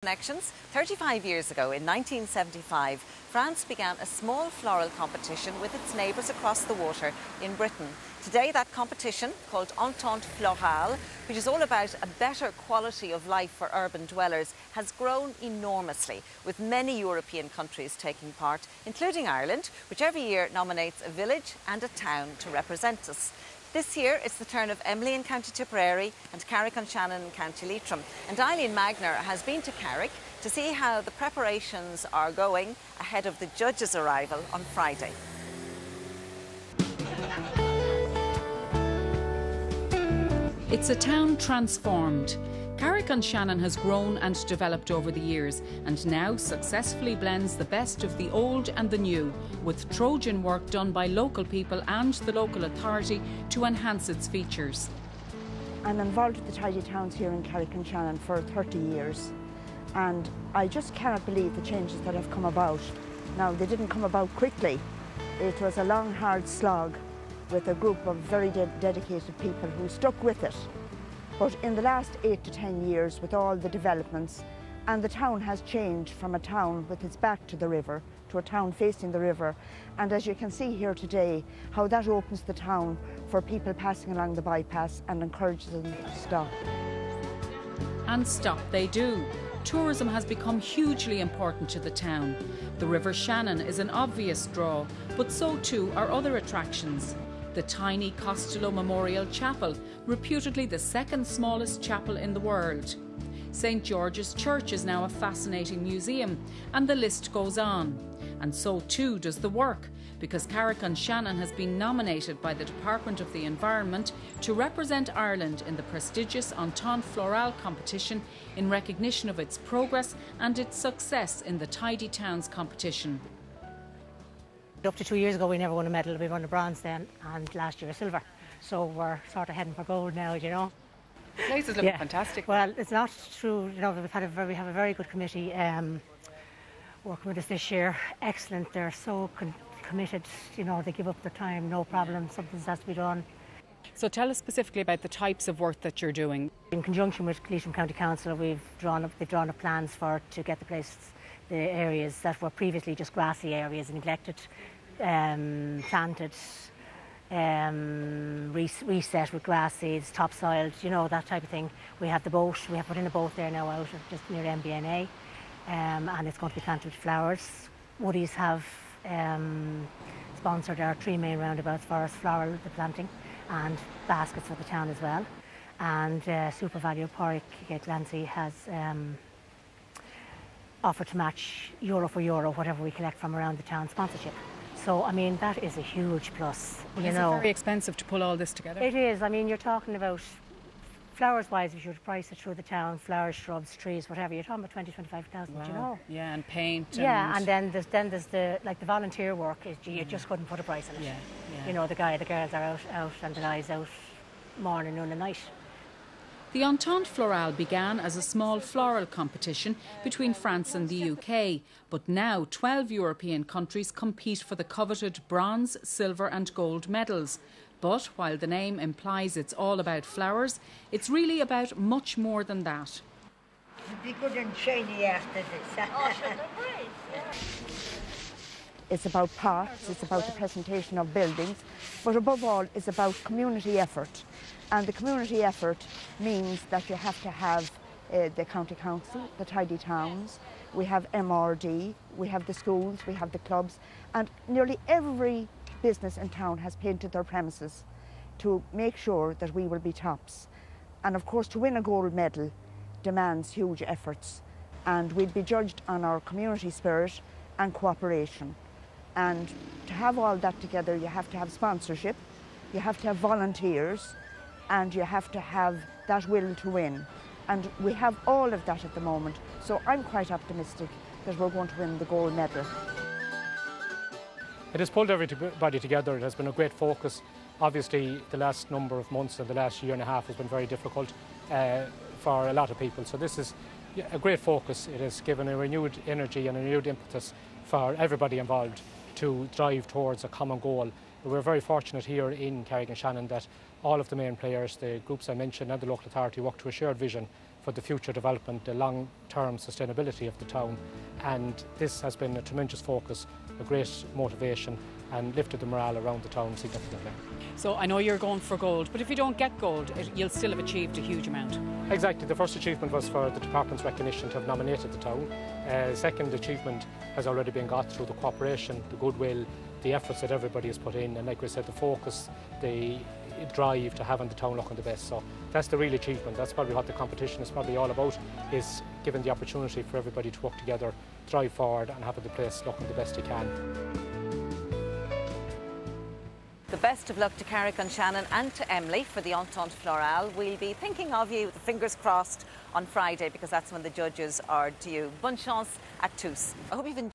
Connections. 35 years ago, in 1975, France began a small floral competition with its neighbours across the water in Britain. Today, that competition, called Entente Florale, which is all about a better quality of life for urban dwellers, has grown enormously, with many European countries taking part, including Ireland, which every year nominates a village and a town to represent us. This year, it's the turn of Emily in County Tipperary and Carrick and Shannon in County Leitrim. And Eileen Magner has been to Carrick to see how the preparations are going ahead of the judges' arrival on Friday. It's a town transformed. Carrick and Shannon has grown and developed over the years and now successfully blends the best of the old and the new, with Trojan work done by local people and the local authority to enhance its features. I'm involved with the Tidy Towns here in Carrick and Shannon for 30 years, and I just cannot believe the changes that have come about. Now, they didn't come about quickly. It was a long, hard slog with a group of very dedicated people who stuck with it. But in the last 8 to 10 years, with all the developments, and the town has changed from a town with its back to the river to a town facing the river. And as you can see here today, how that opens the town for people passing along the bypass and encourages them to stop. And stop they do. Tourism has become hugely important to the town. The River Shannon is an obvious draw, but so too are other attractions. The tiny Costello Memorial Chapel, reputedly the second smallest chapel in the world. St George's Church is now a fascinating museum, and the list goes on. And so too does the work, because Carrick and Shannon has been nominated by the Department of the Environment to represent Ireland in the prestigious Entente Florale competition in recognition of its progress and its success in the Tidy Towns competition. Up to 2 years ago we never won a medal. We won a bronze then, and last year a silver. So we're sort of heading for gold now, you know. The place is looking fantastic. Well, it's not true. You know, we have a very good committee working with us this year. Excellent. They're so committed. You know, they give up their time, no problem. Something has to be done. So tell us specifically about the types of work that you're doing. In conjunction with Leitrim County Council, they've drawn up plans to get the areas that were previously just grassy areas, neglected, planted, reset with grass seeds, topsoiled, you know, that type of thing. We have the boat, we have put in a boat there now out just near MBNA, and it's going to be planted with flowers. Woodies have sponsored our 3 main roundabouts for us, floral, the planting, and baskets for the town as well. And Super Value Porrick Glancy has offered to match euro for euro whatever we collect from around the town sponsorship. So, I mean, that is a huge plus. Is it very expensive to pull all this together? It is. I mean, you're talking about, flowers-wise, if you were to price it through the town, flowers, shrubs, trees, whatever, you're talking about 20,000 to 25,000, wow. You know. Yeah, and paint. Yeah, and then there's the volunteer work. You just couldn't put a price on it. Yeah. You know, the girls are out and the guys out morning, noon and night. The Entente Florale began as a small floral competition between France and the UK, but now 12 European countries compete for the coveted bronze, silver and gold medals. But while the name implies it's all about flowers, it's really about much more than that. It'll be good and shiny after this. Oh, sure, they're great. It's about parks, it's about the presentation of buildings, but above all, it's about community effort. And the community effort means that you have to have the county council, the Tidy Towns, we have MRD, we have the schools, we have the clubs, and nearly every business in town has painted their premises to make sure that we will be tops. And of course, to win a gold medal demands huge efforts, and we'll be judged on our community spirit and cooperation. And to have all that together, you have to have sponsorship, you have to have volunteers, and you have to have that will to win. And we have all of that at the moment, so I'm quite optimistic that we're going to win the gold medal. It has pulled everybody together. It has been a great focus. Obviously, the last number of months and the last year and a half has been very difficult for a lot of people. So this is a great focus. It has given a renewed energy and a renewed impetus for everybody involved to drive towards a common goal. We're very fortunate here in Carrick and Shannon that all of the main players, the groups I mentioned and the local authority work to a shared vision for the future development, the long-term sustainability of the town, and this has been a tremendous focus, a great motivation, and lifted the morale around the town significantly. So I know you're going for gold, but if you don't get gold, you'll still have achieved a huge amount. Exactly. The first achievement was for the department's recognition to have nominated the town. Second achievement has already been got through the cooperation, the goodwill, the efforts that everybody has put in, and like we said, the focus, the drive to having the town looking the best. So that's the real achievement. That's probably what the competition is probably all about, is giving the opportunity for everybody to work together, drive forward and having the place looking the best you can. The best of luck to Carrick and Shannon and to Emily for the Entente Florale. We'll be thinking of you, fingers crossed, on Friday, because that's when the judges are due. Bonne chance à tous. I hope you've enjoyed